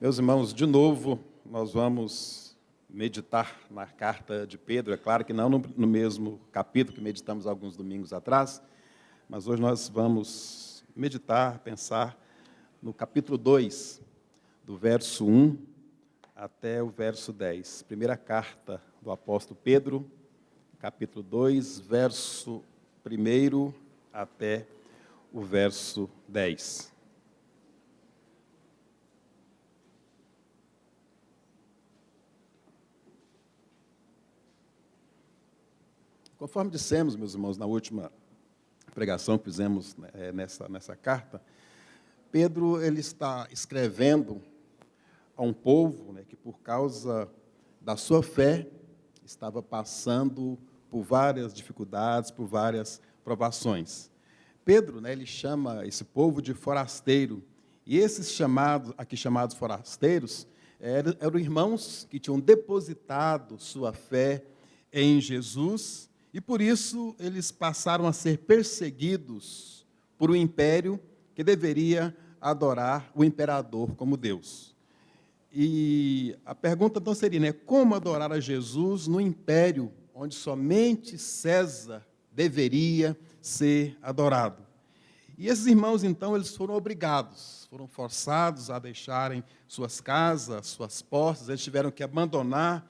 Meus irmãos, de novo, nós vamos meditar na carta de Pedro. É claro que não no mesmo capítulo que meditamos alguns domingos atrás, mas hoje nós vamos meditar, pensar no capítulo 2, do verso 1 até o verso 10. Primeira carta do apóstolo Pedro, capítulo 2, verso 1 até o verso 10. Conforme dissemos, meus irmãos, na última pregação que fizemos nessa carta, Pedro ele está escrevendo a um povo que, por causa da sua fé, estava passando por várias dificuldades, por várias provações. Pedro, ele chama esse povo de forasteiro, e esses chamados forasteiros eram irmãos que tinham depositado sua fé em Jesus. E por isso eles passaram a ser perseguidos por um império que deveria adorar o imperador como Deus. E a pergunta então seria, como adorar a Jesus no império onde somente César deveria ser adorado? E esses irmãos então eles foram obrigados, foram forçados a deixarem suas casas, suas posses, eles tiveram que abandonar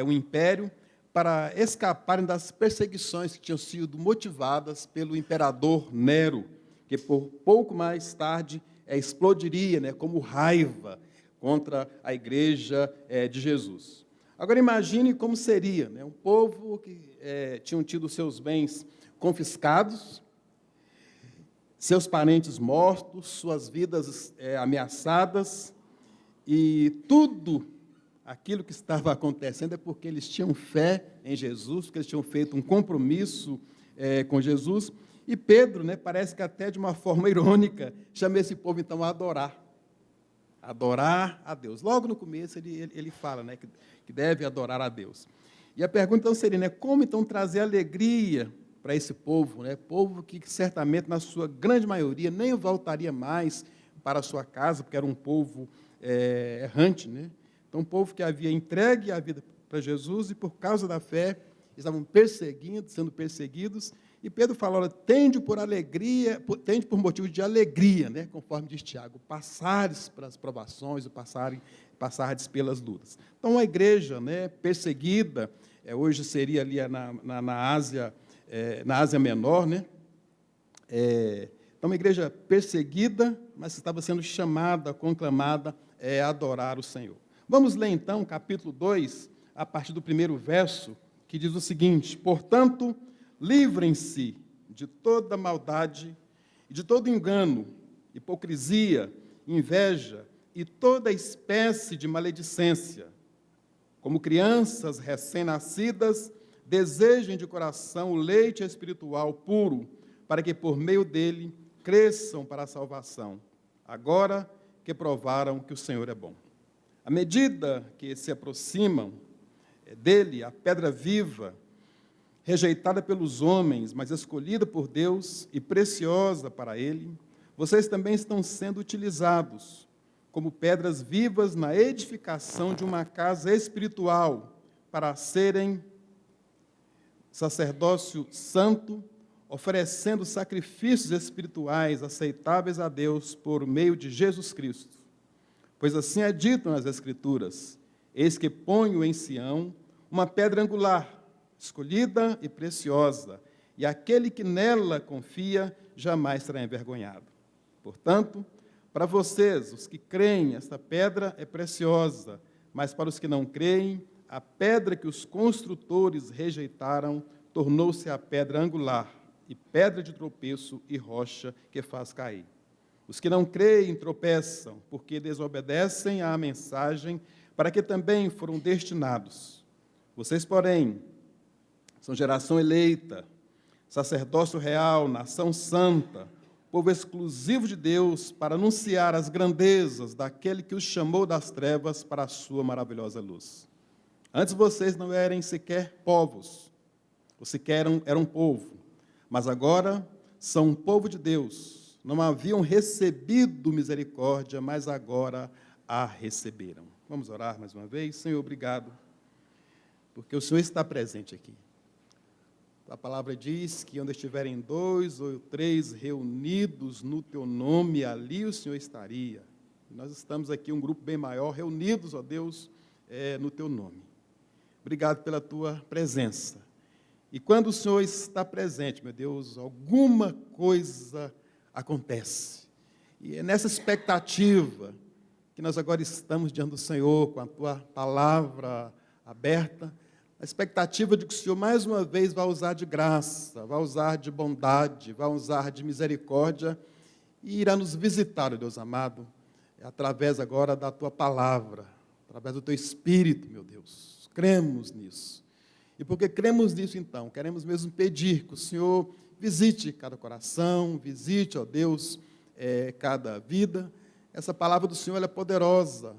o império para escaparem das perseguições que tinham sido motivadas pelo imperador Nero, que por pouco mais tarde explodiria como raiva contra a igreja de Jesus. Agora imagine como seria um povo que tinham tido seus bens confiscados, seus parentes mortos, suas vidas ameaçadas, e tudo aquilo que estava acontecendo é porque eles tinham fé em Jesus, porque eles tinham feito um compromisso com Jesus. E Pedro, parece que até de uma forma irônica, chama esse povo, então, a adorar. Adorar a Deus. Logo no começo, ele fala que deve adorar a Deus. E a pergunta, então, seria, como, então, trazer alegria para esse povo, povo que certamente, na sua grande maioria, nem voltaria mais para a sua casa, porque era um povo errante, Então, um povo que havia entregue a vida para Jesus e, por causa da fé, estavam sendo perseguidos. E Pedro fala, olha, tende por motivo de alegria, conforme diz Tiago, passares pelas provações, passares pelas lutas. Então, a igreja perseguida, hoje seria ali na Ásia Menor, então, uma igreja perseguida, mas estava sendo chamada, conclamada a adorar o Senhor. Vamos ler, então, capítulo 2, a partir do primeiro verso, que diz o seguinte: portanto, livrem-se de toda maldade, de todo engano, hipocrisia, inveja e toda espécie de maledicência. Como crianças recém-nascidas, desejem de coração o leite espiritual puro, para que, por meio dele, cresçam para a salvação, agora que provaram que o Senhor é bom. À medida que se aproximam dele, a pedra viva, rejeitada pelos homens, mas escolhida por Deus e preciosa para ele, vocês também estão sendo utilizados como pedras vivas na edificação de uma casa espiritual, para serem sacerdócio santo, oferecendo sacrifícios espirituais aceitáveis a Deus por meio de Jesus Cristo. Pois assim é dito nas Escrituras: eis que ponho em Sião uma pedra angular, escolhida e preciosa, e aquele que nela confia jamais será envergonhado. Portanto, para vocês, os que creem, esta pedra é preciosa, mas para os que não creem, a pedra que os construtores rejeitaram tornou-se a pedra angular, e pedra de tropeço e rocha que faz cair. Os que não creem tropeçam, porque desobedecem à mensagem, para que também foram destinados. Vocês, porém, são geração eleita, sacerdócio real, nação santa, povo exclusivo de Deus, para anunciar as grandezas daquele que os chamou das trevas para a sua maravilhosa luz. Antes vocês não eram sequer povos, ou sequer eram povo, mas agora são um povo de Deus. Não haviam recebido misericórdia, mas agora a receberam. Vamos orar mais uma vez? Senhor, obrigado, porque o Senhor está presente aqui. A palavra diz que onde estiverem 2 ou 3 reunidos no teu nome, ali o Senhor estaria. Nós estamos aqui, um grupo bem maior, reunidos, ó Deus, no teu nome. Obrigado pela tua presença. E quando o Senhor está presente, meu Deus, alguma coisa acontece. E é nessa expectativa que nós agora estamos diante do Senhor, com a tua palavra aberta, a expectativa de que o Senhor, mais uma vez, vai usar de graça, vai usar de bondade, vai usar de misericórdia e irá nos visitar, ó Deus amado, através agora da tua palavra, através do teu Espírito, meu Deus. Cremos nisso. E porque cremos nisso, então, queremos mesmo pedir que o Senhor visite cada coração, visite, ó Deus, cada vida. Essa palavra do Senhor ela é poderosa,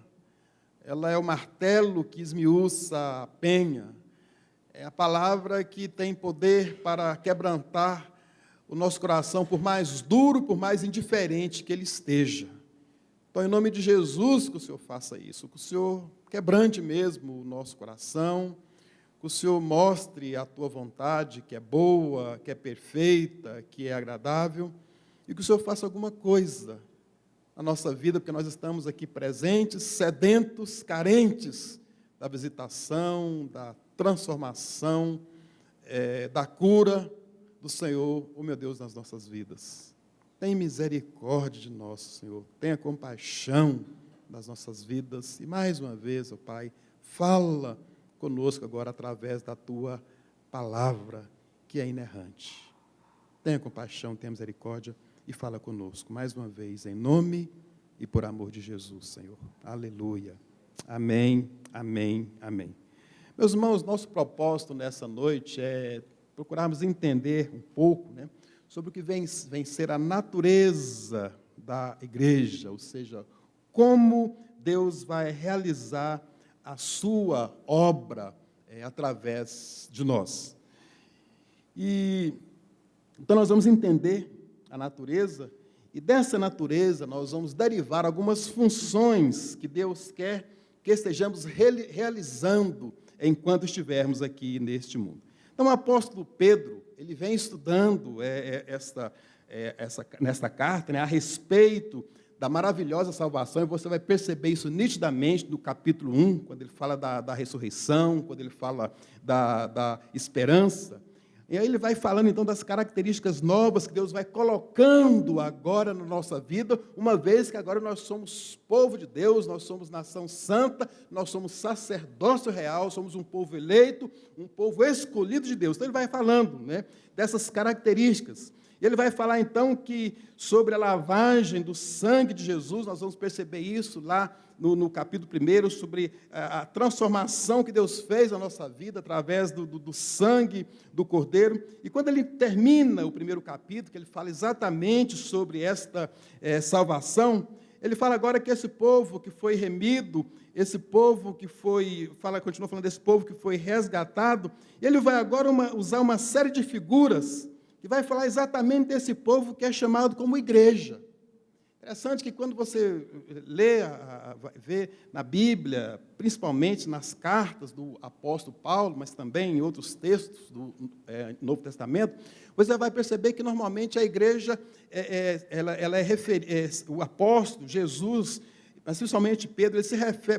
ela é o martelo que esmiuça a penha, é a palavra que tem poder para quebrantar o nosso coração, por mais duro, por mais indiferente que ele esteja. Então, em nome de Jesus, que o Senhor faça isso, que o Senhor quebrante mesmo o nosso coração, que o Senhor mostre a tua vontade, que é boa, que é perfeita, que é agradável, e que o Senhor faça alguma coisa na nossa vida, porque nós estamos aqui presentes, sedentos, carentes da visitação, da transformação, da cura do Senhor, oh meu Deus, nas nossas vidas. Tem misericórdia de nós, Senhor. Tenha compaixão das nossas vidas. E mais uma vez, ó Pai, fala conosco agora através da tua palavra, que é inerrante. Tenha compaixão, tenha misericórdia e fala conosco. Mais uma vez, em nome e por amor de Jesus, Senhor. Aleluia. Amém, amém, amém. Meus irmãos, nosso propósito nessa noite é procurarmos entender um pouco, sobre o que vem ser a natureza da igreja, ou seja, como Deus vai realizar a sua obra através de nós. E então nós vamos entender a natureza, e dessa natureza nós vamos derivar algumas funções que Deus quer que estejamos realizando enquanto estivermos aqui neste mundo. Então, o apóstolo Pedro, ele vem estudando nesta carta, a respeito da maravilhosa salvação, e você vai perceber isso nitidamente no capítulo 1, quando ele fala da ressurreição, quando ele fala da esperança. E aí ele vai falando, então, das características novas que Deus vai colocando agora na nossa vida, uma vez que agora nós somos povo de Deus, nós somos nação santa, nós somos sacerdócio real, somos um povo eleito, um povo escolhido de Deus. Então ele vai falando dessas características. E ele vai falar, então, que sobre a lavagem do sangue de Jesus, nós vamos perceber isso lá no capítulo 1, sobre a transformação que Deus fez na nossa vida através do sangue do Cordeiro. E quando ele termina o primeiro capítulo, que ele fala exatamente sobre esta salvação, ele fala agora que esse povo que foi remido, esse povo que continua falando desse povo que foi resgatado, ele vai agora usar uma série de figuras que vai falar exatamente desse povo que é chamado como igreja. Interessante que quando você vê na Bíblia, principalmente nas cartas do apóstolo Paulo, mas também em outros textos do Novo Testamento, você vai perceber que normalmente a igreja, o apóstolo, Jesus, mas principalmente Pedro,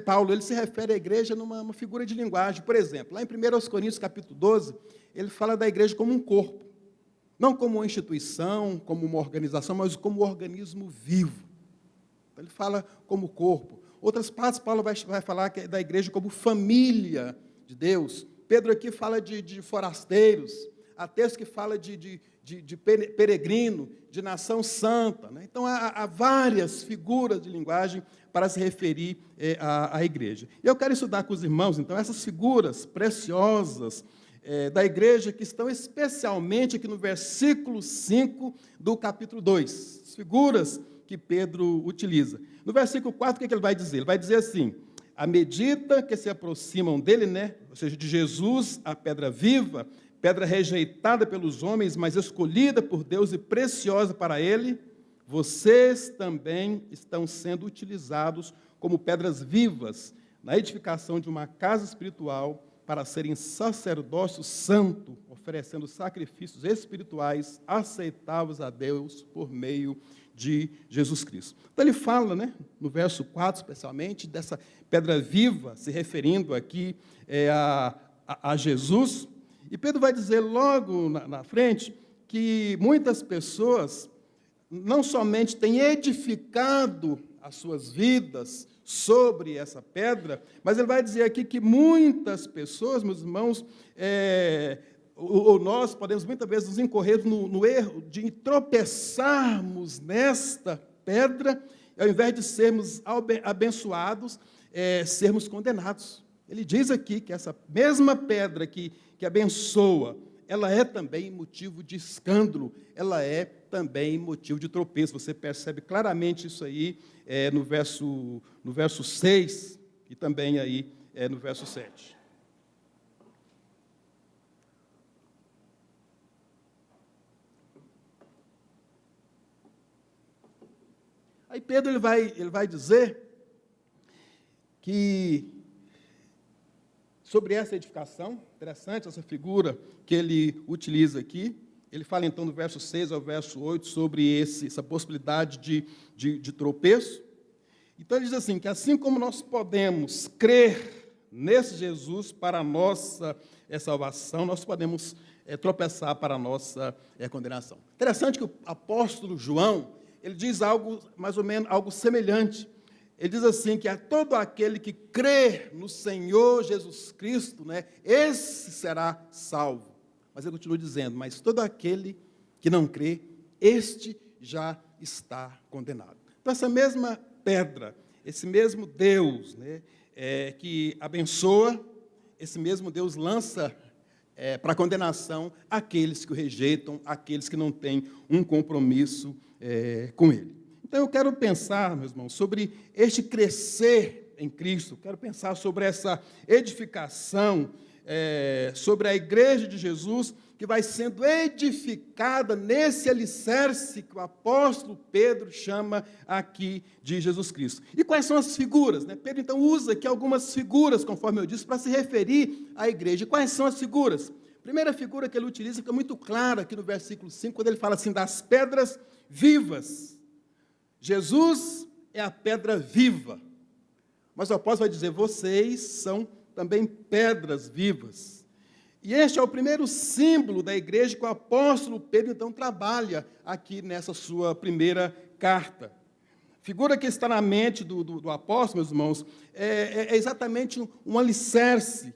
Paulo, ele se refere à igreja numa figura de linguagem. Por exemplo, lá em 1 Coríntios capítulo 12, ele fala da igreja como um corpo. Não como uma instituição, como uma organização, mas como um organismo vivo. Então, ele fala como corpo. Outras partes, Paulo vai falar da igreja como família de Deus. Pedro aqui fala de forasteiros. Há texto que fala de peregrino, de nação santa. Então, há várias figuras de linguagem para se referir à igreja. E eu quero estudar com os irmãos, então, essas figuras preciosas da igreja, que estão especialmente aqui no versículo 5 do capítulo 2, as figuras que Pedro utiliza. No versículo 4, o que ele vai dizer? Ele vai dizer assim: à medida que se aproximam dele, ou seja, de Jesus, a pedra viva, pedra rejeitada pelos homens, mas escolhida por Deus e preciosa para ele, vocês também estão sendo utilizados como pedras vivas na edificação de uma casa espiritual para serem sacerdócio santo, oferecendo sacrifícios espirituais aceitáveis a Deus por meio de Jesus Cristo. Então ele fala, né, no verso 4 especialmente, dessa pedra viva, se referindo aqui a Jesus. E Pedro vai dizer logo na frente que muitas pessoas não somente têm edificado as suas vidas sobre essa pedra, mas ele vai dizer aqui que muitas pessoas, meus irmãos, ou nós podemos muitas vezes nos incorrer no erro de tropeçarmos nesta pedra, e ao invés de sermos abençoados, sermos condenados. Ele diz aqui que essa mesma pedra que abençoa, ela é também motivo de escândalo, ela é também motivo de tropeço. Você percebe claramente isso aí no verso 6 e também aí no verso 7. Aí Pedro ele vai dizer que sobre essa edificação, interessante essa figura que ele utiliza aqui, ele fala então do verso 6 ao verso 8 sobre essa possibilidade de tropeço. Então ele diz assim, que assim como nós podemos crer nesse Jesus para a nossa salvação, nós podemos tropeçar para a nossa condenação. Interessante que o apóstolo João, ele diz algo, mais ou menos, algo semelhante. Ele diz assim, que a todo aquele que crê no Senhor Jesus Cristo, né, esse será salvo. Mas ele continua dizendo, mas todo aquele que não crê, este já está condenado. Então, essa mesma pedra, esse mesmo Deus, né, que abençoa, esse mesmo Deus lança para a condenação aqueles que o rejeitam, aqueles que não têm um compromisso com Ele. Então, eu quero pensar, meus irmãos, sobre este crescer em Cristo, quero pensar sobre essa edificação, sobre a igreja de Jesus, que vai sendo edificada nesse alicerce que o apóstolo Pedro chama aqui de Jesus Cristo. E quais são as figuras? Né? Pedro, então, usa aqui algumas figuras, conforme eu disse, para se referir à igreja. E quais são as figuras? A primeira figura que ele utiliza fica muito clara aqui no versículo 5, quando ele fala assim, das pedras vivas. Jesus é a pedra viva. Mas o apóstolo vai dizer, vocês são também pedras vivas. E este é o primeiro símbolo da igreja que o apóstolo Pedro, então, trabalha aqui nessa sua primeira carta. A figura que está na mente do apóstolo, meus irmãos, é exatamente um alicerce,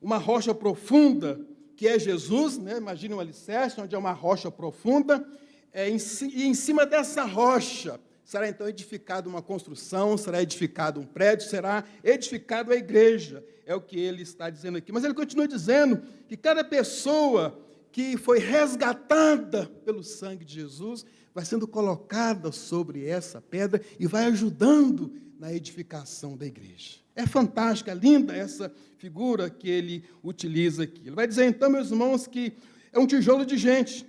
uma rocha profunda, que é Jesus, né? Imagine um alicerce, onde é uma rocha profunda, e em cima dessa rocha será então edificada uma construção, será edificado um prédio, será edificada a igreja. É o que ele está dizendo aqui. Mas ele continua dizendo que cada pessoa que foi resgatada pelo sangue de Jesus vai sendo colocada sobre essa pedra e vai ajudando na edificação da igreja. É fantástica, é linda essa figura que ele utiliza aqui. Ele vai dizer então, meus irmãos, que é um tijolo de gente,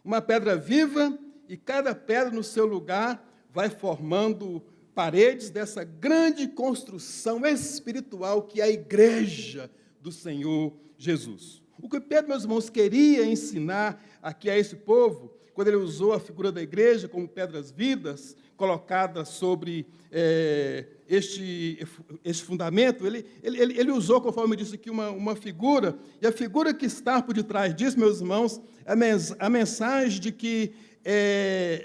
uma pedra viva, e cada pedra no seu lugar vai formando paredes dessa grande construção espiritual que é a igreja do Senhor Jesus. O que Pedro, meus irmãos, queria ensinar aqui a esse povo, quando ele usou a figura da igreja como pedras vivas, colocadas sobre este fundamento, ele usou, conforme eu disse aqui, uma figura, e a figura que está por detrás disso, meus irmãos, é a mensagem de que,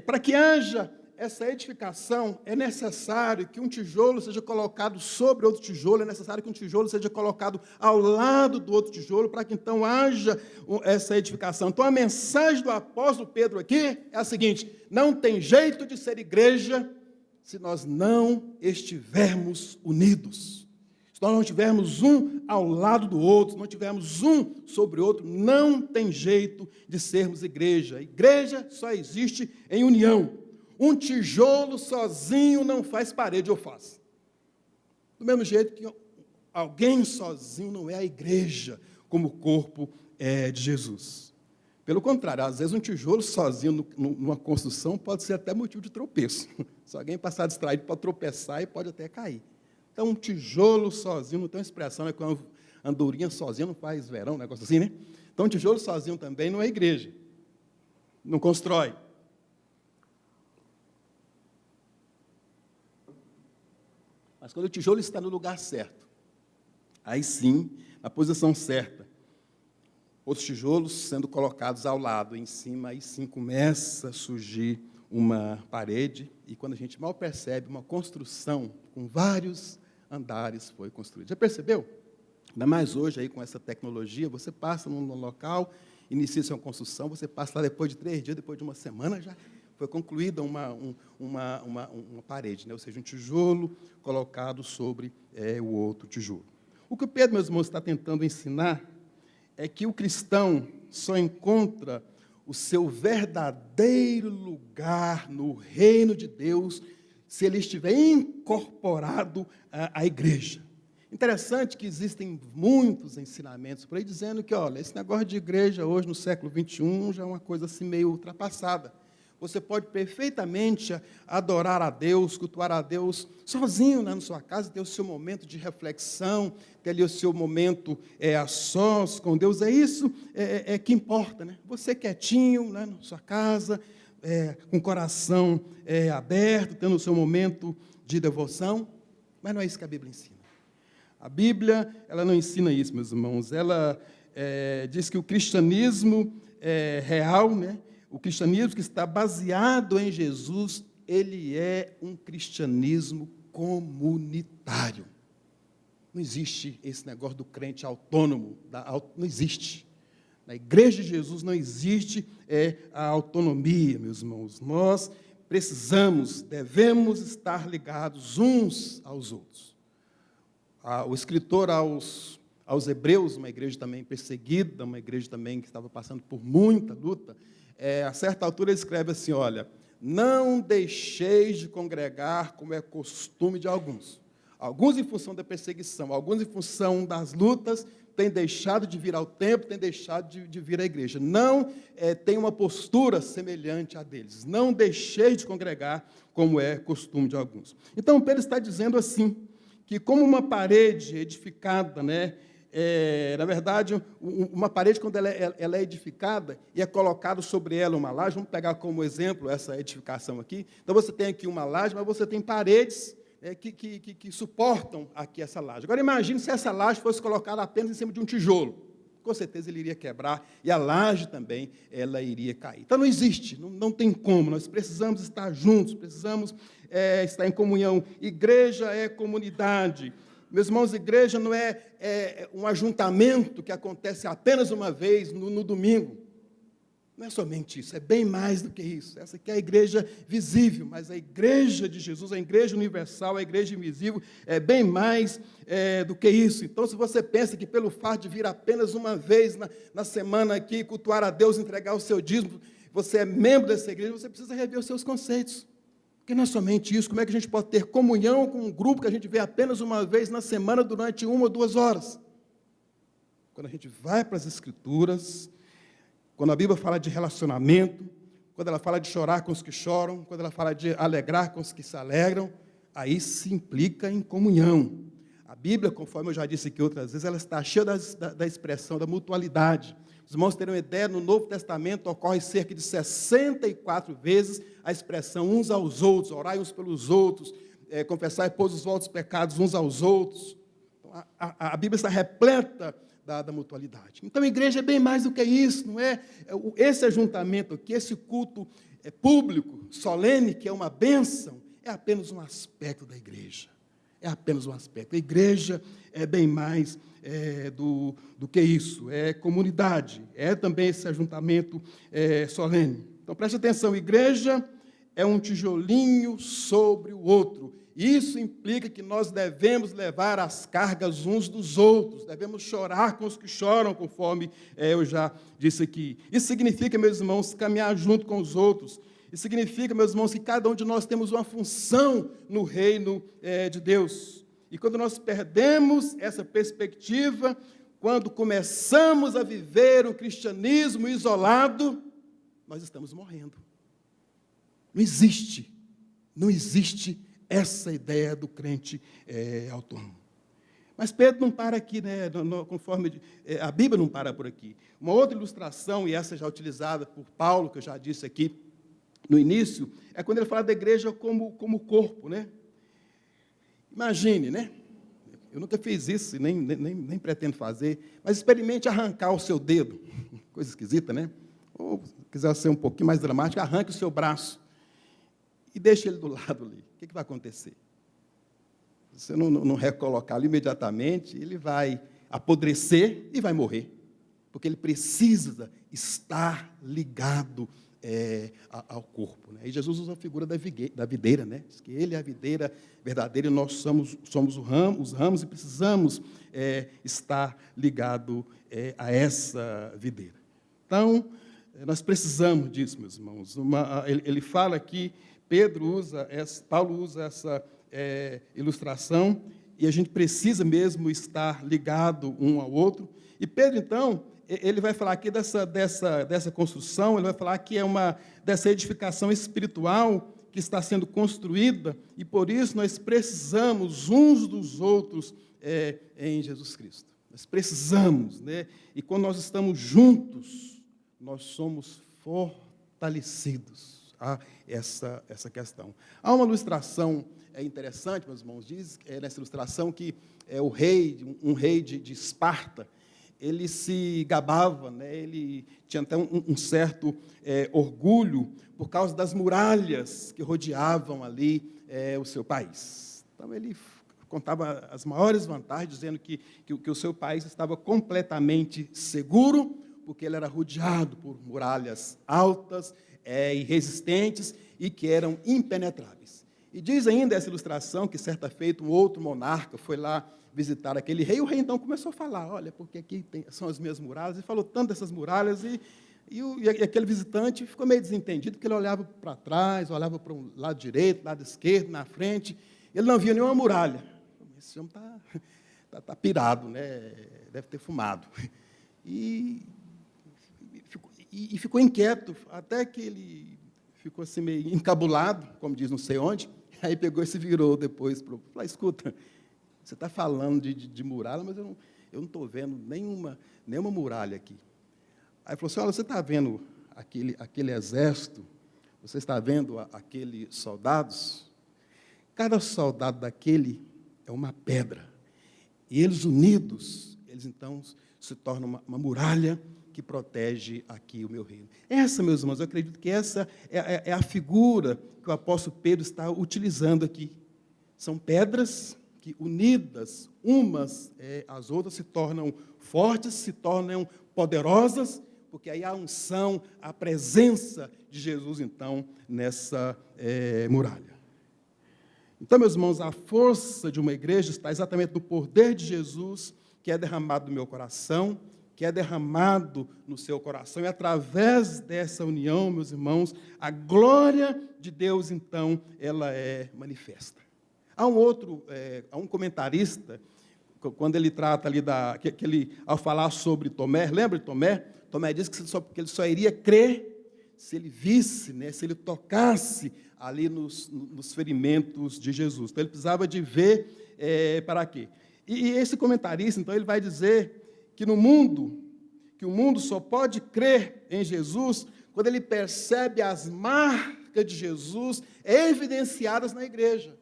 para que haja essa edificação, é necessário que um tijolo seja colocado sobre outro tijolo, é necessário que um tijolo seja colocado ao lado do outro tijolo, para que então haja essa edificação. Então, a mensagem do apóstolo Pedro aqui é a seguinte: não tem jeito de ser igreja se nós não estivermos unidos. Se nós não estivermos um ao lado do outro, se não tivermos um sobre o outro, não tem jeito de sermos igreja. A igreja só existe em união. Um tijolo sozinho não faz parede, ou faz. Do mesmo jeito que alguém sozinho não é a igreja, como o corpo de Jesus. Pelo contrário, às vezes um tijolo sozinho numa construção pode ser até motivo de tropeço. Se alguém passar distraído, pode tropeçar e pode até cair. Então, um tijolo sozinho, não tem uma expressão, né, que uma andorinha sozinha não faz verão, um negócio assim, né? Então, um tijolo sozinho também não é igreja. Não constrói. Mas quando o tijolo está no lugar certo, aí sim, na posição certa, outros tijolos sendo colocados ao lado, em cima, aí sim começa a surgir uma parede, e quando a gente mal percebe, uma construção com vários andares foi construída. Já percebeu? Ainda mais hoje, aí, com essa tecnologia, você passa num local, inicia sua construção, você passa lá depois de 3 dias, depois de uma semana, já foi concluída uma parede, né? Ou seja, um tijolo colocado sobre o outro tijolo. O que o Pedro, meus irmãos, está tentando ensinar é que o cristão só encontra o seu verdadeiro lugar no reino de Deus se ele estiver incorporado à igreja. Interessante que existem muitos ensinamentos por aí dizendo que, olha, esse negócio de igreja hoje no século XXI já é uma coisa assim meio ultrapassada. Você pode perfeitamente adorar a Deus, cultuar a Deus sozinho, né, na sua casa, ter o seu momento de reflexão, ter ali o seu momento a sós com Deus. É isso que importa, né? Você quietinho, né, na sua casa, com o coração aberto, tendo o seu momento de devoção. Mas não é isso que a Bíblia ensina. A Bíblia, ela não ensina isso, meus irmãos. Ela diz que o cristianismo real, né, o cristianismo que está baseado em Jesus, ele é um cristianismo comunitário. Não existe esse negócio do crente autônomo, não existe. Na igreja de Jesus não existe a autonomia, meus irmãos. Nós devemos estar ligados uns aos outros. O escritor aos Hebreus, uma igreja também perseguida, uma igreja também que estava passando por muita luta, a certa altura ele escreve assim, olha, não deixeis de congregar como é costume de alguns. Alguns em função da perseguição, alguns em função das lutas, têm deixado de vir ao templo, têm deixado de vir à igreja. Não tem uma postura semelhante à deles. Não deixeis de congregar como é costume de alguns. Então, Pedro está dizendo assim, que como uma parede edificada, né, na verdade, uma parede, quando ela é edificada e é colocado sobre ela uma laje, vamos pegar como exemplo essa edificação aqui. Então, você tem aqui uma laje, mas você tem paredes que suportam aqui essa laje. Agora, imagine se essa laje fosse colocada apenas em cima de um tijolo. Com certeza ele iria quebrar e a laje também ela iria cair. Então, não existe, não tem como. Nós precisamos estar juntos, precisamos estar em comunhão. Igreja é comunidade. Meus irmãos, igreja não é um ajuntamento que acontece apenas uma vez no domingo. Não é somente isso, é bem mais do que isso. Essa aqui é a igreja visível, mas a igreja de Jesus, a igreja universal, a igreja invisível, é bem mais do que isso. Então, se você pensa que pelo fato de vir apenas uma vez na semana aqui, cultuar a Deus, entregar o seu dízimo, você é membro dessa igreja, você precisa rever os seus conceitos. Porque não é somente isso, como é que a gente pode ter comunhão com um grupo que a gente vê apenas uma vez na semana durante 1 ou 2 horas? Quando a gente vai para as Escrituras, quando a Bíblia fala de relacionamento, quando ela fala de chorar com os que choram, quando ela fala de alegrar com os que se alegram, aí se implica em comunhão. A Bíblia, conforme eu já disse aqui outras vezes, ela está cheia da expressão da mutualidade. Os irmãos terem uma ideia, no Novo Testamento ocorre cerca de 64 vezes a expressão uns aos outros, orai uns pelos outros, confessar e pôr os vossos pecados uns aos outros. Então, a Bíblia está repleta da mutualidade. Então, a igreja é bem mais do que isso, não é? Esse ajuntamento aqui, esse culto público, solene, que é uma bênção, é apenas um aspecto da igreja. É apenas um aspecto. A igreja é bem mais do que isso. É comunidade, é também esse ajuntamento solene. Então, preste atenção, igreja é um tijolinho sobre o outro. Isso implica que nós devemos levar as cargas uns dos outros, devemos chorar com os que choram, conforme eu já disse aqui. Isso significa, meus irmãos, caminhar junto com os outros. Isso significa, meus irmãos, que cada um de nós temos uma função no reino de Deus. E quando nós perdemos essa perspectiva, quando começamos a viver o cristianismo isolado, nós estamos morrendo. Não existe essa ideia do crente autônomo. Mas Pedro não para aqui, né? Conforme a Bíblia não para por aqui. Uma outra ilustração, e essa já utilizada por Paulo, que eu já disse aqui no início, é quando ele fala da igreja como corpo, né? Imagine, né? Eu nunca fiz isso, nem pretendo fazer, mas experimente arrancar o seu dedo, coisa esquisita, né? Ou, se quiser ser um pouquinho mais dramático, arranque o seu braço e deixe ele do lado ali. O que vai acontecer? Se você não recolocá-lo imediatamente, ele vai apodrecer e vai morrer, porque ele precisa estar ligado ao corpo. Né? E Jesus usa a figura da videira, né? Diz que ele é a videira verdadeira e nós somos os ramos e precisamos estar ligado a essa videira. Então, nós precisamos disso, meus irmãos. Ele fala aqui, Paulo usa essa ilustração, e a gente precisa mesmo estar ligado um ao outro. E Pedro, então, ele vai falar aqui dessa construção, ele vai falar que dessa edificação espiritual que está sendo construída, e por isso nós precisamos uns dos outros em Jesus Cristo. Nós precisamos, né? E quando nós estamos juntos, nós somos fortalecidos. Essa questão. Há uma ilustração interessante, meus irmãos, diz nessa ilustração que um rei de Esparta, ele se gabava, né, ele tinha até um certo orgulho por causa das muralhas que rodeavam ali o seu país. Então, ele contava as maiores vantagens, dizendo que o seu país estava completamente seguro, porque ele era rodeado por muralhas altas, e resistentes, e que eram impenetráveis. E diz ainda essa ilustração que, certa feita, um outro monarca foi lá visitar aquele rei, e o rei então começou a falar, olha, porque aqui são as minhas muralhas, e falou tanto dessas muralhas, e aquele visitante ficou meio desentendido, porque ele olhava para trás, olhava para o lado direito, lado esquerdo, na frente, ele não via nenhuma muralha. Esse homem está pirado, né? Deve ter fumado. E ficou inquieto, até que ele ficou assim meio encabulado, como diz não sei onde, aí pegou e se virou depois, falou, escuta, você está falando de muralha, mas eu não estou vendo nenhuma muralha aqui. Aí falou assim, olha, você está vendo aquele exército, você está vendo aqueles soldados? Cada soldado daquele é uma pedra, e eles unidos, eles então se tornam uma muralha que protege aqui o meu reino. Essa, meus irmãos, eu acredito que essa é a figura que o apóstolo Pedro está utilizando aqui. São pedras que, unidas umas às outras, se tornam fortes, se tornam poderosas, porque aí a unção, a presença de Jesus, então, nessa muralha. Então, meus irmãos, a força de uma igreja está exatamente no poder de Jesus, que é derramado no meu coração, que é derramado no seu coração, e através dessa união, meus irmãos, a glória de Deus, então, ela é manifesta. Há um comentarista, quando ele trata ali ao falar sobre Tomé, lembra de Tomé? Tomé disse que ele só iria crer se ele visse, né, se ele tocasse ali nos ferimentos de Jesus. Então, ele precisava de ver para quê? E esse comentarista, então, ele vai dizer que o mundo só pode crer em Jesus quando ele percebe as marcas de Jesus evidenciadas na igreja.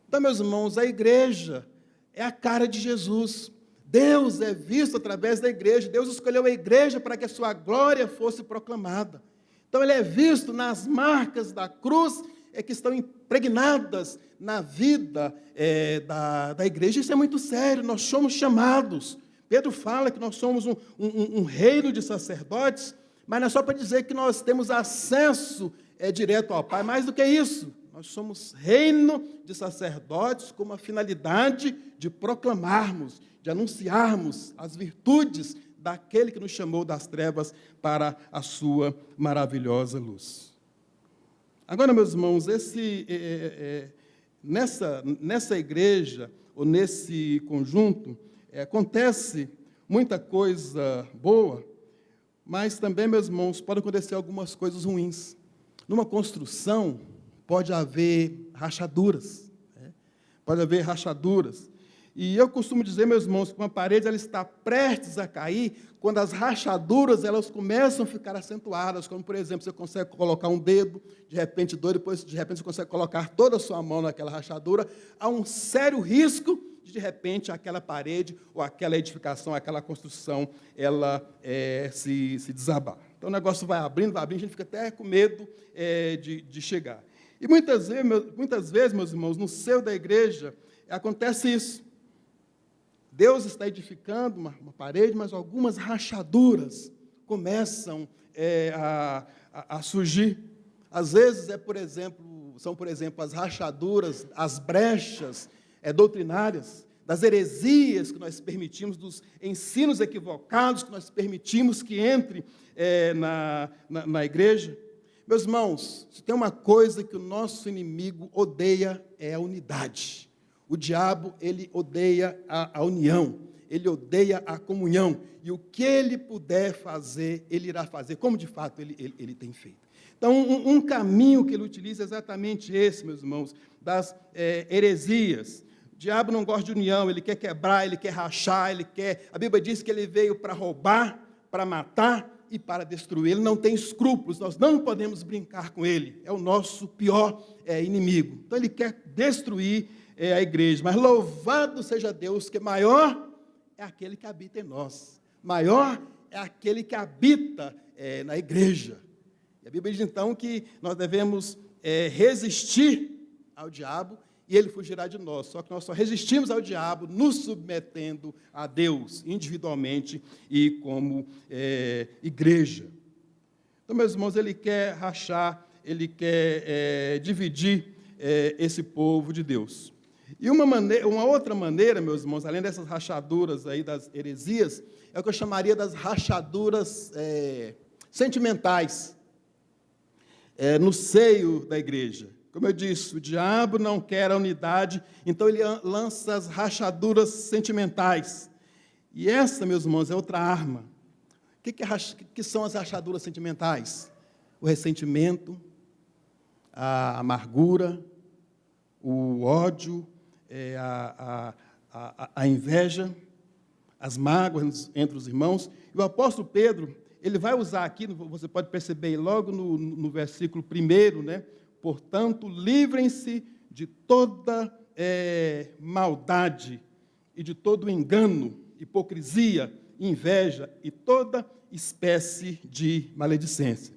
Então, meus irmãos, a igreja é a cara de Jesus. Deus é visto através da igreja. Deus escolheu a igreja para que a sua glória fosse proclamada. Então, ele é visto nas marcas da cruz, que estão impregnadas na vida da igreja. Isso é muito sério, nós somos chamados. Pedro fala que nós somos um reino de sacerdotes, mas não é só para dizer que nós temos acesso direto ao Pai, mais do que isso. Nós somos reino de sacerdotes com uma finalidade de proclamarmos, de anunciarmos as virtudes daquele que nos chamou das trevas para a sua maravilhosa luz. Agora, meus irmãos, nessa igreja, ou nesse conjunto, Acontece muita coisa boa, mas também, meus irmãos, pode acontecer algumas coisas ruins. Numa construção, pode haver rachaduras. Pode haver rachaduras. E eu costumo dizer, meus irmãos, que uma parede ela está prestes a cair quando as rachaduras elas começam a ficar acentuadas, como, por exemplo, você consegue colocar um dedo, de repente dois, depois, de repente, você consegue colocar toda a sua mão naquela rachadura. Há um sério risco de repente, aquela parede ou aquela edificação, aquela construção, ela se desabar. Então, o negócio vai abrindo, a gente fica até com medo de chegar. E muitas vezes, meus irmãos, no seio da igreja, acontece isso. Deus está edificando uma parede, mas algumas rachaduras começam a surgir. Às vezes, são, por exemplo, as rachaduras, as brechas doutrinárias, das heresias que nós permitimos, dos ensinos equivocados que nós permitimos que entre na igreja. Meus irmãos, se tem uma coisa que o nosso inimigo odeia, é a unidade. O diabo, ele odeia a união, ele odeia a comunhão, e o que ele puder fazer, ele irá fazer, como de fato ele tem feito. Então, um caminho que ele utiliza é exatamente esse, meus irmãos, das heresias. O diabo não gosta de união, ele quer quebrar, ele quer rachar, a Bíblia diz que ele veio para roubar, para matar e para destruir. Ele não tem escrúpulos, nós não podemos brincar com ele, é o nosso pior inimigo. Então, ele quer destruir a igreja, mas louvado seja Deus, que maior é aquele que habita em nós, maior é aquele que habita na igreja. E a Bíblia diz, então, que nós devemos resistir ao diabo e ele fugirá de nós. Só que nós só resistimos ao diabo nos submetendo a Deus, individualmente e como igreja. Então, meus irmãos, ele quer rachar, ele quer dividir esse povo de Deus. E uma outra maneira, meus irmãos, além dessas rachaduras aí das heresias, é o que eu chamaria das rachaduras sentimentais no seio da igreja. Como eu disse, o diabo não quer a unidade, então ele lança as rachaduras sentimentais. E essa, meus irmãos, é outra arma. O que são as rachaduras sentimentais? O ressentimento, a amargura, o ódio, a inveja, as mágoas entre os irmãos. E o apóstolo Pedro, ele vai usar aqui, você pode perceber logo no versículo 1, né? Portanto, livrem-se de toda maldade e de todo engano, hipocrisia, inveja e toda espécie de maledicência.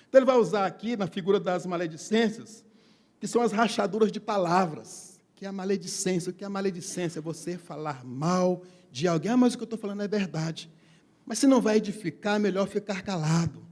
Então, ele vai usar aqui, na figura das maledicências, que são as rachaduras de palavras, que é a maledicência. O que é a maledicência? É você falar mal de alguém. Mas o que eu estou falando é verdade. Mas se não vai edificar, é melhor ficar calado.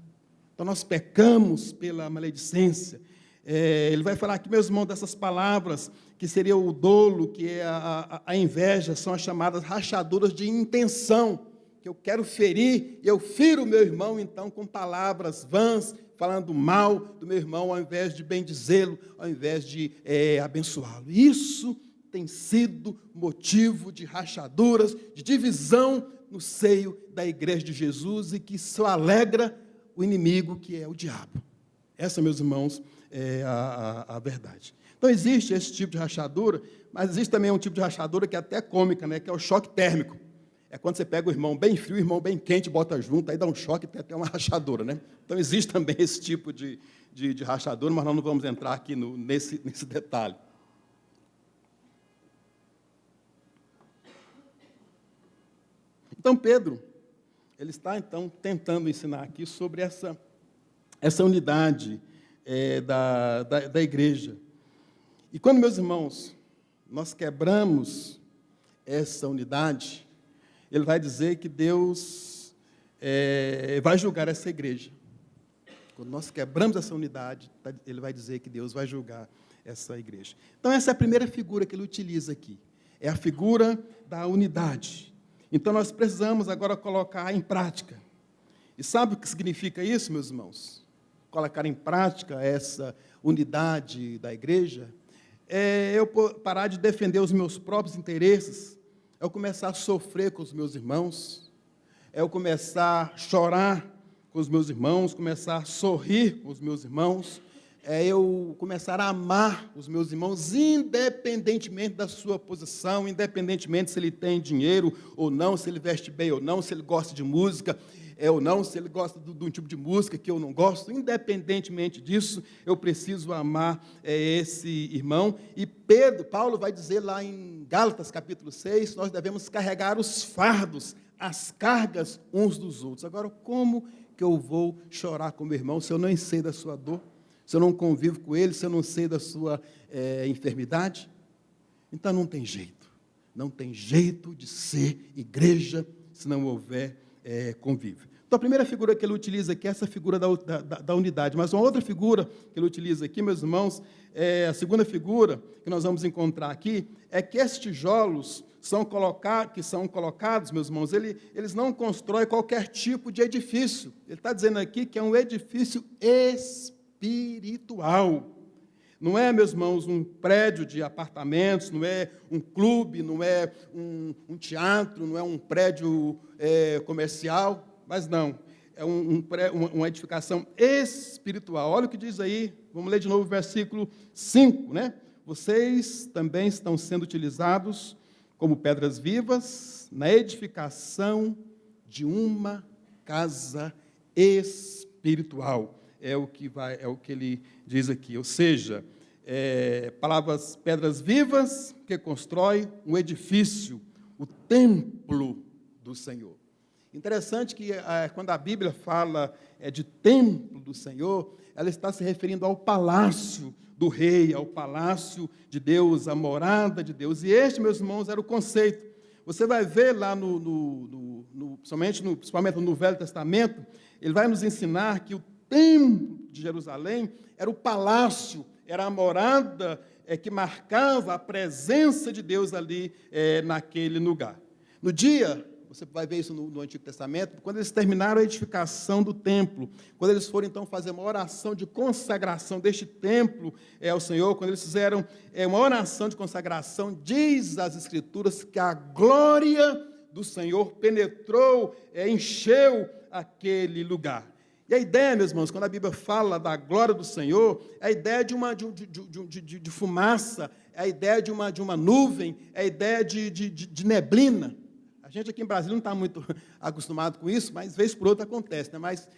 Então, nós pecamos pela maledicência. Ele vai falar aqui, meus irmãos, dessas palavras, que seria o dolo, que é a inveja, são as chamadas rachaduras de intenção, que eu quero ferir, e eu firo o meu irmão, então, com palavras vãs, falando mal do meu irmão, ao invés de bendizê-lo, ao invés de abençoá-lo. Isso tem sido motivo de rachaduras, de divisão no seio da igreja de Jesus, e que só alegra o inimigo, que é o diabo. Essa, meus irmãos, é a verdade. Então, existe esse tipo de rachadura, mas existe também um tipo de rachadura que é até cômica, né, que é o choque térmico. É quando você pega o irmão bem frio, o irmão bem quente, bota junto, aí dá um choque e tem até uma rachadura, né? Então, existe também esse tipo de rachadura, mas nós não vamos entrar aqui nesse detalhe. Então, Pedro, ele está, então, tentando ensinar aqui sobre essa unidade da igreja. E quando, meus irmãos, nós quebramos essa unidade, ele vai dizer que Deus vai julgar essa igreja. Quando nós quebramos essa unidade, ele vai dizer que Deus vai julgar essa igreja. Então, essa é a primeira figura que ele utiliza aqui. É a figura da unidade. Então, nós precisamos agora colocar em prática. E sabe o que significa isso, meus irmãos? Colocar em prática essa unidade da igreja, eu parar de defender os meus próprios interesses, é eu começar a sofrer com os meus irmãos, é eu começar a chorar com os meus irmãos, começar a sorrir com os meus irmãos, é eu começar a amar os meus irmãos, independentemente da sua posição, independentemente se ele tem dinheiro ou não, se ele veste bem ou não, se ele gosta de música ou não, se ele gosta de um tipo de música que eu não gosto, independentemente disso, eu preciso amar esse irmão. E Paulo vai dizer lá em Gálatas capítulo 6, nós devemos carregar os fardos, as cargas uns dos outros. Agora, como que eu vou chorar com meu irmão se eu nem sei da sua dor? Se eu não convivo com ele, se eu não sei da sua enfermidade? Então não tem jeito de ser igreja se não houver convívio. Então a primeira figura que ele utiliza aqui é essa figura da unidade, mas uma outra figura que ele utiliza aqui, meus irmãos, a segunda figura que nós vamos encontrar aqui, é que esses tijolos que são colocados, meus irmãos, eles não constroem qualquer tipo de edifício. Ele está dizendo aqui que é um edifício espiritual. Não é, meus irmãos, um prédio de apartamentos, não é um clube, não é um teatro, não é um prédio comercial, mas não, é uma edificação espiritual. Olha o que diz aí, vamos ler de novo o versículo 5, né? Vocês também estão sendo utilizados como pedras vivas na edificação de uma casa espiritual. É o que ele diz aqui, ou seja, pedras vivas que constrói um edifício, o templo do Senhor. Interessante que quando a Bíblia fala de templo do Senhor, ela está se referindo ao palácio do rei, ao palácio de Deus, a morada de Deus. E este, meus irmãos, era o conceito. Você vai ver lá, principalmente no Velho Testamento, ele vai nos ensinar que o templo de Jerusalém era o palácio, era a morada que marcava a presença de Deus ali naquele lugar. No dia, você vai ver isso no Antigo Testamento, quando eles terminaram a edificação do templo, quando eles foram então fazer uma oração de consagração deste templo ao Senhor, quando eles fizeram uma oração de consagração, diz as Escrituras que a glória do Senhor penetrou, encheu aquele lugar. E a ideia, meus irmãos, quando a Bíblia fala da glória do Senhor, é a ideia de fumaça, é a ideia de uma nuvem, é a ideia de neblina. A gente aqui em Brasília não está muito acostumado com isso, mas vez por outra acontece, né? Mas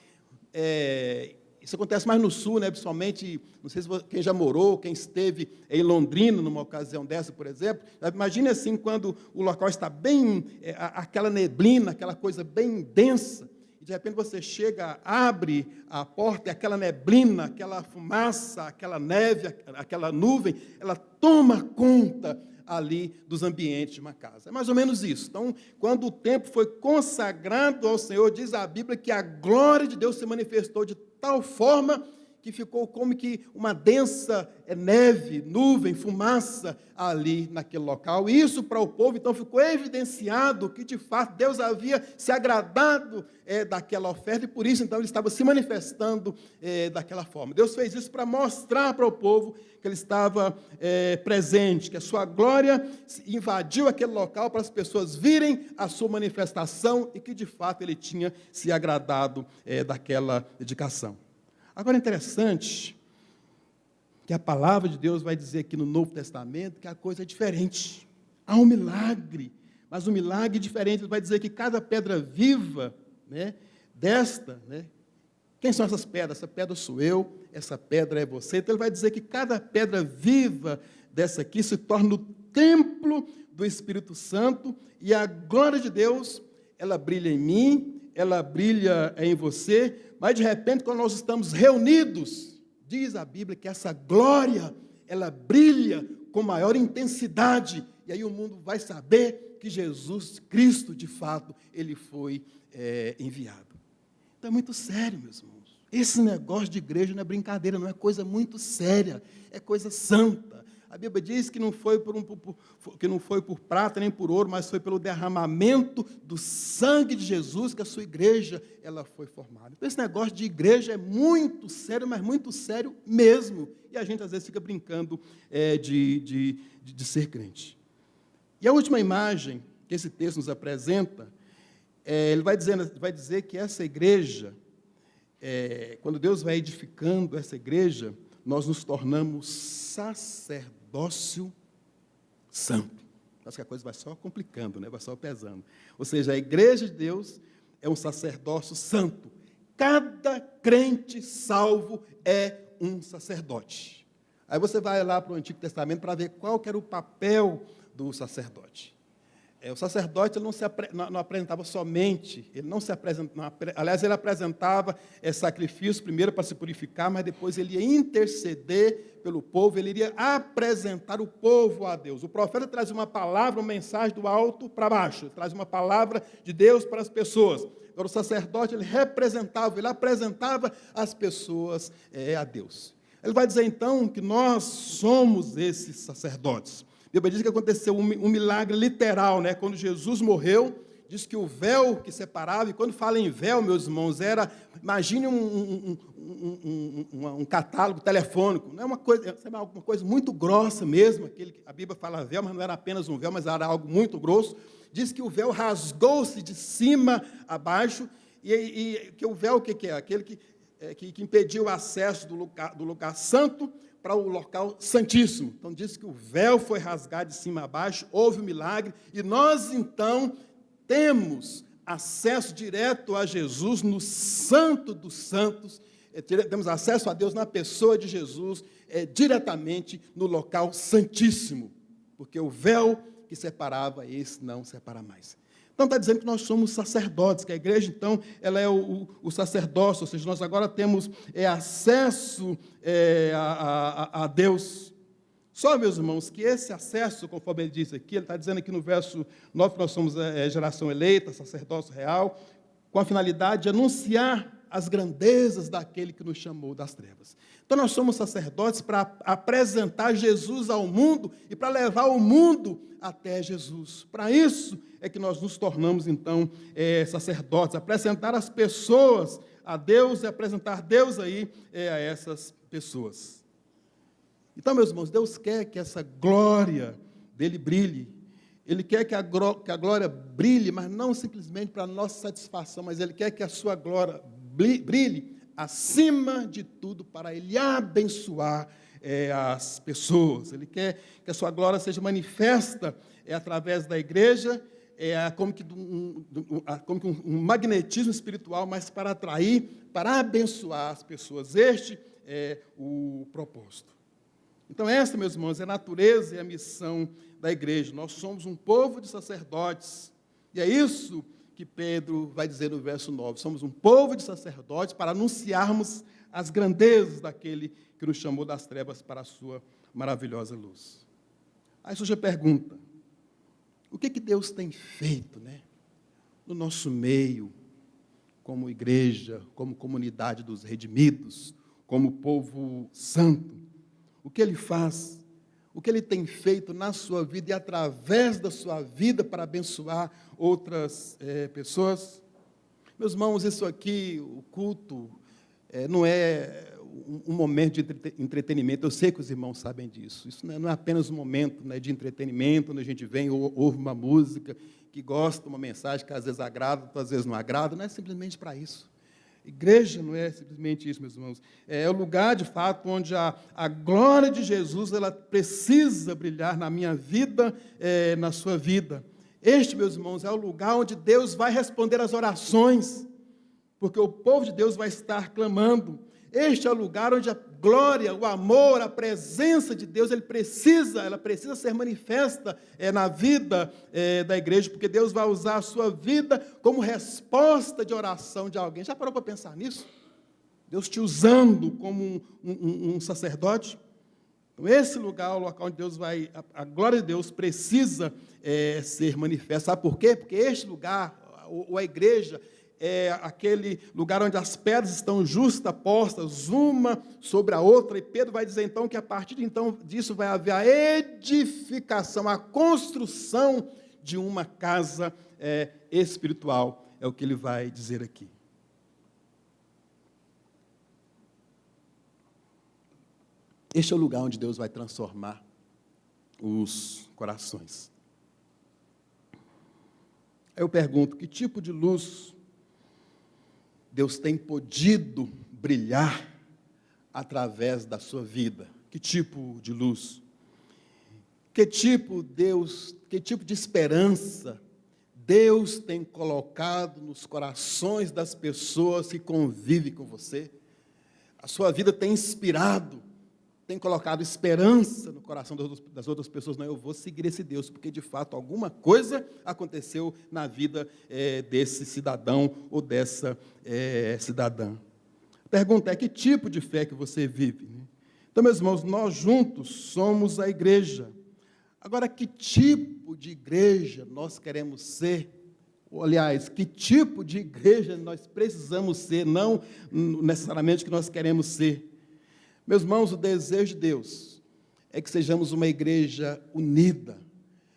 isso acontece mais no sul, né? Principalmente, não sei se quem já morou, quem esteve em Londrina, numa ocasião dessa, por exemplo. Imagine assim, quando o local está bem, aquela neblina, aquela coisa bem densa, e de repente você chega, abre a porta, e aquela neblina, aquela fumaça, aquela neve, aquela nuvem, ela toma conta ali dos ambientes de uma casa. É mais ou menos isso. Então, quando o templo foi consagrado ao Senhor, diz a Bíblia que a glória de Deus se manifestou de tal forma que ficou como que uma densa neve, nuvem, fumaça ali naquele local. E isso para o povo, então, ficou evidenciado que, de fato, Deus havia se agradado daquela oferta e, por isso, então, ele estava se manifestando daquela forma. Deus fez isso para mostrar para o povo que ele estava presente, que a sua glória invadiu aquele local para as pessoas virem a sua manifestação e que, de fato, ele tinha se agradado daquela dedicação. Agora, é interessante que a palavra de Deus vai dizer aqui no Novo Testamento que a coisa é diferente. Há um milagre, mas um milagre diferente. Ele vai dizer que cada pedra viva, né, quem são essas pedras? Essa pedra sou eu, essa pedra é você. Então, ele vai dizer que cada pedra viva dessa aqui se torna o templo do Espírito Santo e a glória de Deus, ela brilha em mim, ela brilha em você, mas de repente, quando nós estamos reunidos, diz a Bíblia que essa glória, ela brilha com maior intensidade, e aí o mundo vai saber que Jesus Cristo, de fato, ele foi enviado. Então é muito sério, meus irmãos. Esse negócio de igreja não é brincadeira, não é coisa muito séria, é coisa santa. A Bíblia diz que não foi por prata nem por ouro, mas foi pelo derramamento do sangue de Jesus que a sua igreja ela foi formada. Então, esse negócio de igreja é muito sério, mas muito sério mesmo. E a gente, às vezes, fica brincando de ser crente. E a última imagem que esse texto nos apresenta, ele vai dizer que essa igreja, quando Deus vai edificando essa igreja, nós nos tornamos sacerdócio santo. Acho que a coisa vai só complicando, né? Vai só pesando. Ou seja, a igreja de Deus é um sacerdócio santo. Cada crente salvo é um sacerdote. Aí você vai lá para o Antigo Testamento para ver qual que era o papel do sacerdote. O sacerdote ele não apresentava somente, ele não se apresentava, aliás, ele apresentava sacrifícios primeiro para se purificar, mas depois ele ia interceder pelo povo, ele iria apresentar o povo a Deus. O profeta traz uma palavra, uma mensagem do alto para baixo, ele traz uma palavra de Deus para as pessoas. Agora, o sacerdote, ele apresentava as pessoas a Deus. Ele vai dizer, então, que nós somos esses sacerdotes. A Bíblia diz que aconteceu um milagre literal, né? Quando Jesus morreu, diz que o véu que separava, e quando fala em véu, meus irmãos, imagine um catálogo telefônico, não é uma coisa muito grossa mesmo, a Bíblia fala véu, mas não era apenas um véu, mas era algo muito grosso. Diz que o véu rasgou-se de cima a baixo, e que o véu, o que é? Aquele que impediu o acesso do lugar santo para o local santíssimo. Então, diz que o véu foi rasgado de cima a baixo, houve um milagre, e nós, então, temos acesso direto a Jesus no Santo dos Santos, temos acesso a Deus na pessoa de Jesus, diretamente no local santíssimo, porque o véu que separava, esse não separa mais. Então, está dizendo que nós somos sacerdotes, que a igreja, então, ela é o sacerdócio, ou seja, nós agora temos acesso a Deus. Só, meus irmãos, que esse acesso, conforme ele diz aqui, ele está dizendo aqui no verso 9 que nós somos geração eleita, sacerdócio real, com a finalidade de anunciar as grandezas daquele que nos chamou das trevas. Então, nós somos sacerdotes para apresentar Jesus ao mundo e para levar o mundo até Jesus. Para isso é que nós nos tornamos, então, sacerdotes, apresentar as pessoas a Deus e apresentar Deus aí a essas pessoas. Então, meus irmãos, Deus quer que essa glória dele brilhe. Ele quer que a glória brilhe, mas não simplesmente para a nossa satisfação, mas Ele quer que a sua glória brilhe acima de tudo para Ele abençoar as pessoas. Ele quer que a sua glória seja manifesta através da igreja, como que um magnetismo espiritual, mas para atrair, para abençoar as pessoas. Este é o propósito. Então, essa, meus irmãos, é a natureza e a missão da igreja. Nós somos um povo de sacerdotes. E é isso que Pedro vai dizer no verso 9. Somos um povo de sacerdotes para anunciarmos as grandezas daquele que nos chamou das trevas para a sua maravilhosa luz. Aí surge a pergunta, o que Deus tem feito, né, no nosso meio, como igreja, como comunidade dos redimidos, como povo santo? O que Ele faz, o que Ele tem feito na sua vida e através da sua vida para abençoar outras pessoas? Meus irmãos, isso aqui, o culto, não é um momento de entretenimento. Eu sei que os irmãos sabem disso. Isso não é apenas um momento, né, de entretenimento, onde a gente vem, ouve uma música, que gosta, uma mensagem que às vezes agrada, às vezes não agrada. Não é simplesmente para isso. Igreja não é simplesmente isso, meus irmãos. É o lugar, de fato, onde a glória de Jesus ela precisa brilhar na minha vida, na sua vida. Este, meus irmãos, é o lugar onde Deus vai responder às orações, porque o povo de Deus vai estar clamando. Este é o lugar onde a glória, o amor, a presença de Deus, ela precisa ser manifesta na vida da igreja, porque Deus vai usar a sua vida como resposta de oração de alguém. Já parou para pensar nisso? Deus te usando como um sacerdote? Então, esse lugar, o local onde Deus vai, a glória de Deus precisa ser manifesta. Sabe por quê? Porque este lugar, ou a igreja, é aquele lugar onde as pedras estão justapostas, uma sobre a outra, e Pedro vai dizer então que a partir de então disso vai haver a edificação, a construção de uma casa espiritual, é o que ele vai dizer aqui. Este é o lugar onde Deus vai transformar os corações. Aí eu pergunto, que tipo de luz Deus tem podido brilhar através da sua vida? Que tipo de luz? Que tipo de esperança Deus tem colocado nos corações das pessoas que convivem com você? A sua vida tem inspirado, tem colocado esperança no coração das outras pessoas? Não, eu vou seguir esse Deus, porque de fato alguma coisa aconteceu na vida desse cidadão ou dessa cidadã. A pergunta é, que tipo de fé que você vive? Então, meus irmãos, nós juntos somos a igreja. Agora, que tipo de igreja nós queremos ser? Ou, aliás, que tipo de igreja nós precisamos ser, não necessariamente que nós queremos ser. Meus irmãos, o desejo de Deus é que sejamos uma igreja unida,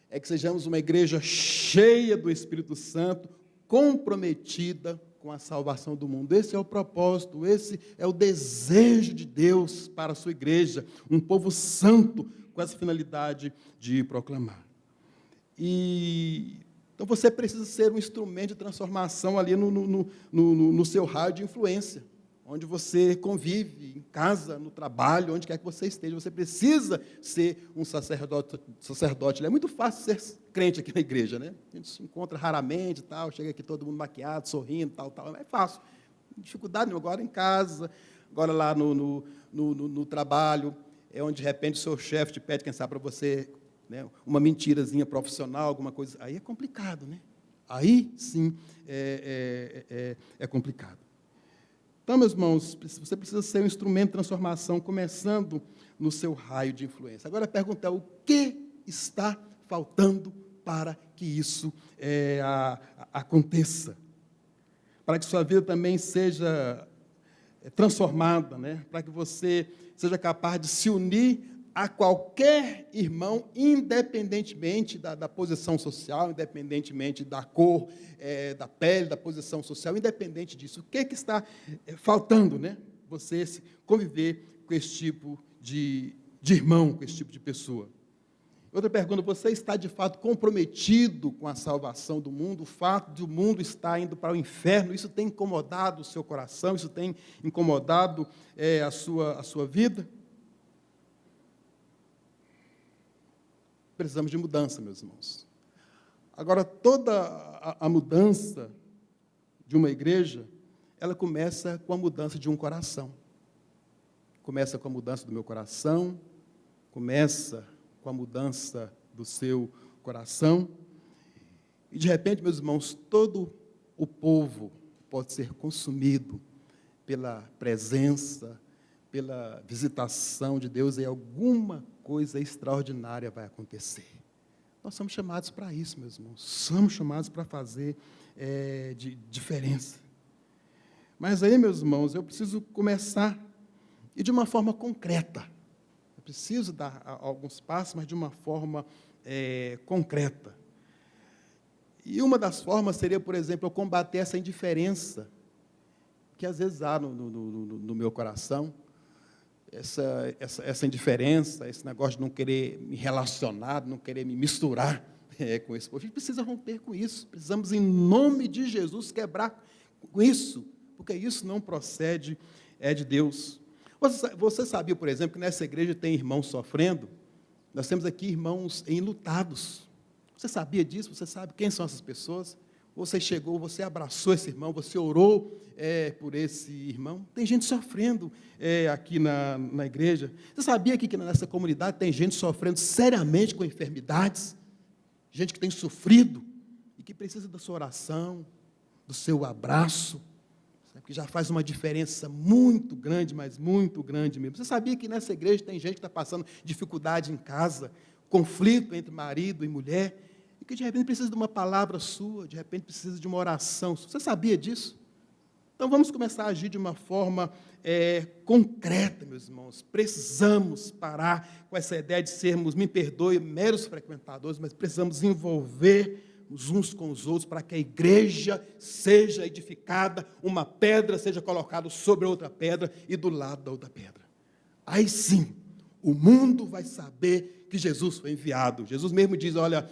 é que sejamos uma igreja cheia do Espírito Santo, comprometida com a salvação do mundo. Esse é o propósito, esse é o desejo de Deus para a sua igreja, um povo santo, com essa finalidade de proclamar. Então você precisa ser um instrumento de transformação ali no seu raio de influência, onde você convive, em casa, no trabalho, onde quer que você esteja. Você precisa ser um sacerdote. É muito fácil ser crente aqui na igreja, né? A gente se encontra raramente, tal, chega aqui todo mundo maquiado, sorrindo, tal. É fácil. Dificuldade nenhuma. Agora em casa, agora lá no trabalho, é onde, de repente, o seu chefe te pede, quem sabe, para você, né, uma mentirazinha profissional, alguma coisa. Aí é complicado, né? Aí, sim, é complicado. Então, meus irmãos, você precisa ser um instrumento de transformação, começando no seu raio de influência. Agora, a pergunta é, o que está faltando para que isso aconteça? Para que sua vida também seja transformada, né? Para que você seja capaz de se unir a qualquer irmão, independentemente da posição social, independentemente da cor da pele, da posição social, independente disso. O que está faltando, né? Você conviver com esse tipo de irmão, com esse tipo de pessoa. Outra pergunta, você está de fato comprometido com a salvação do mundo? O fato de o mundo estar indo para o inferno, isso tem incomodado o seu coração? Isso tem incomodado a sua vida? Precisamos de mudança, meus irmãos. Agora, toda a mudança de uma igreja, ela começa com a mudança de um coração. Começa com a mudança do meu coração, começa com a mudança do seu coração. E, de repente, meus irmãos, todo o povo pode ser consumido pela presença, pela visitação de Deus, e alguma coisa extraordinária vai acontecer. Nós somos chamados para isso, meus irmãos. Somos chamados para fazer diferença. Mas aí, meus irmãos, eu preciso começar, e de uma forma concreta. Eu preciso dar alguns passos, mas de uma forma concreta. E uma das formas seria, por exemplo, eu combater essa indiferença que às vezes há no meu coração, essa indiferença, esse negócio de não querer me relacionar, não querer me misturar com esse povo. A gente precisa romper com isso. Precisamos, em nome de Jesus, quebrar com isso, porque isso não procede de Deus. Você sabia, por exemplo, que nessa igreja tem irmãos sofrendo? Nós temos aqui irmãos enlutados. Você sabia disso? Você sabe quem são essas pessoas? Você chegou, você abraçou esse irmão, você orou por esse irmão. Tem gente sofrendo aqui na igreja. Você sabia que nessa comunidade tem gente sofrendo seriamente com enfermidades? Gente que tem sofrido e que precisa da sua oração, do seu abraço, que já faz uma diferença muito grande, mas muito grande mesmo. Você sabia que nessa igreja tem gente que está passando dificuldade em casa, conflito entre marido e mulher, e que de repente precisa de uma palavra sua, de repente precisa de uma oração sua? Você sabia disso? Então vamos começar a agir de uma forma concreta, meus irmãos. Precisamos parar com essa ideia de sermos, me perdoe, meros frequentadores, mas precisamos envolver uns com os outros, para que a igreja seja edificada, uma pedra seja colocada sobre outra pedra e do lado da outra pedra. Aí sim, o mundo vai saber que Jesus foi enviado. Jesus mesmo diz, olha,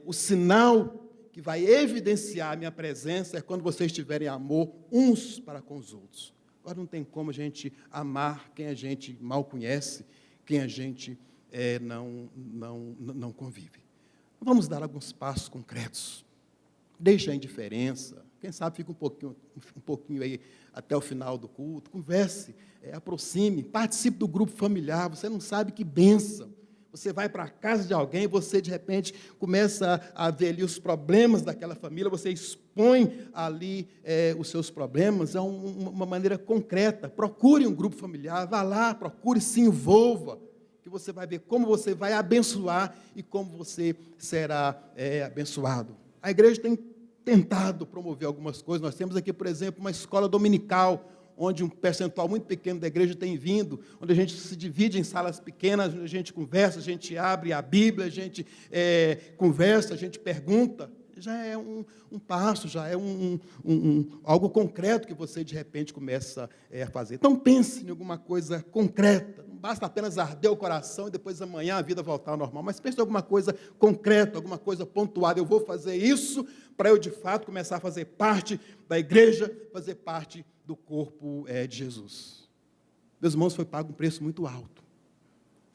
o sinal que vai evidenciar a minha presença é quando vocês tiverem amor uns para com os outros. Agora, não tem como a gente amar quem a gente mal conhece, quem a gente não convive. Vamos dar alguns passos concretos. Deixe a indiferença. Quem sabe fica um pouquinho aí até o final do culto. Converse, aproxime, participe do grupo familiar. Você não sabe que bênção. Você vai para a casa de alguém e você, de repente, começa a ver ali os problemas daquela família, você expõe ali os seus problemas, é uma maneira concreta. Procure um grupo familiar, vá lá, procure, se envolva, que você vai ver como você vai abençoar e como você será abençoado. A igreja tem tentado promover algumas coisas. Nós temos aqui, por exemplo, uma escola dominical, onde um percentual muito pequeno da igreja tem vindo, onde a gente se divide em salas pequenas, onde a gente conversa, a gente abre a Bíblia, a gente conversa, a gente pergunta. Já é um passo, já é algo concreto que você, de repente, começa a fazer. Então, pense em alguma coisa concreta. Não basta apenas arder o coração e depois amanhã a vida voltar ao normal, mas pense em alguma coisa concreta, alguma coisa pontuada. Eu vou fazer isso para eu, de fato, começar a fazer parte da igreja, fazer parte do corpo de Jesus. Meus irmãos, foi pago um preço muito alto.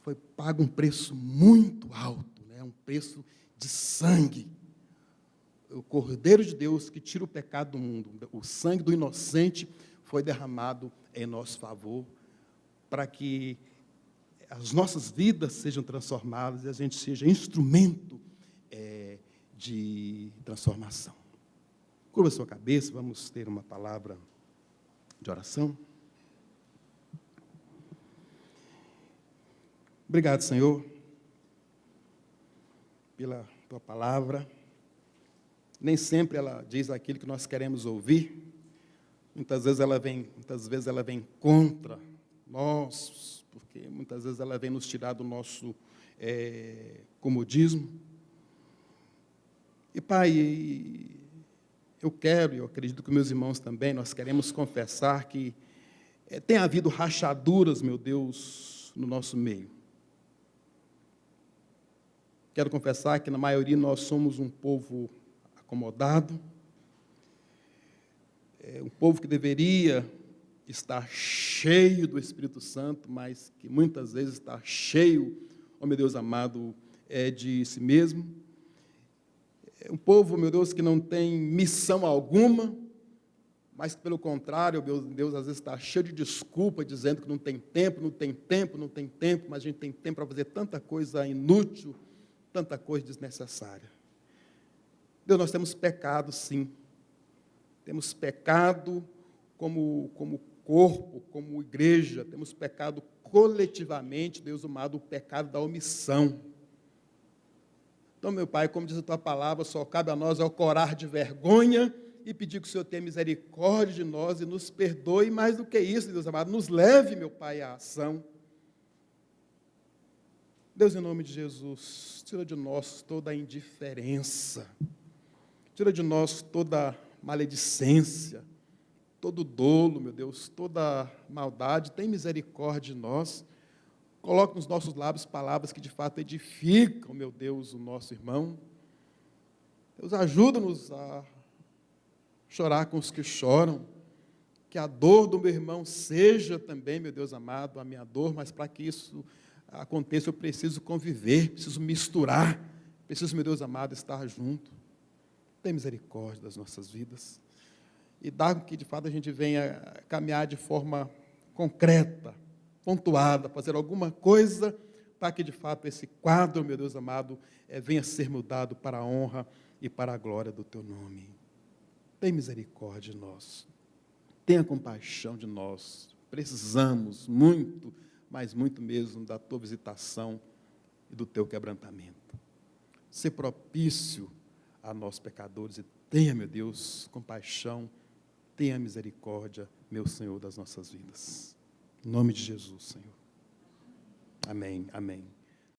Foi pago um preço muito alto, né? Um preço de sangue. O Cordeiro de Deus que tira o pecado do mundo, o sangue do inocente foi derramado em nosso favor, para que as nossas vidas sejam transformadas e a gente seja instrumento de transformação. Curva a sua cabeça, vamos ter uma palavra de oração. Obrigado, Senhor, pela tua palavra. Nem sempre ela diz aquilo que nós queremos ouvir. Muitas vezes ela vem contra nós, porque muitas vezes ela vem nos tirar do nosso comodismo. E, Pai, eu quero, e eu acredito que meus irmãos também, nós queremos confessar que tem havido rachaduras, meu Deus, no nosso meio. Quero confessar que, na maioria, nós somos um povo acomodado, um povo que deveria estar cheio do Espírito Santo, mas que muitas vezes está cheio, oh meu Deus amado, de si mesmo. Um povo, meu Deus, que não tem missão alguma, mas que, pelo contrário, meu Deus, às vezes está cheio de desculpa, dizendo que não tem tempo, mas a gente tem tempo para fazer tanta coisa inútil, tanta coisa desnecessária. Deus, nós temos pecado, sim. Temos pecado como corpo, como igreja, temos pecado coletivamente, Deus amado, o pecado da omissão. Então, meu Pai, como diz a Tua palavra, só cabe a nós corar de vergonha e pedir que o Senhor tenha misericórdia de nós e nos perdoe. Mais do que isso, Deus amado, nos leve, meu Pai, à ação. Deus, em nome de Jesus, tira de nós toda a indiferença, tira de nós toda maledicência, todo dolo, meu Deus, toda maldade, tem misericórdia de nós. Coloque nos nossos lábios palavras que de fato edificam, meu Deus, o nosso irmão. Deus, ajuda-nos a chorar com os que choram, que a dor do meu irmão seja também, meu Deus amado, a minha dor, mas para que isso aconteça, eu preciso conviver, preciso misturar, preciso, meu Deus amado, estar junto. Tem misericórdia das nossas vidas e dá que, de fato, a gente venha caminhar de forma concreta, pontuada, fazer alguma coisa para que, de fato, esse quadro, meu Deus amado, venha a ser mudado para a honra e para a glória do Teu nome. Tem misericórdia de nós. Tenha compaixão de nós. Precisamos muito, mas muito mesmo, da Tua visitação e do Teu quebrantamento. Ser propício a nós, pecadores, e tenha, meu Deus, compaixão, tenha misericórdia, meu Senhor, das nossas vidas. Em nome de Jesus, Senhor. Amém, amém.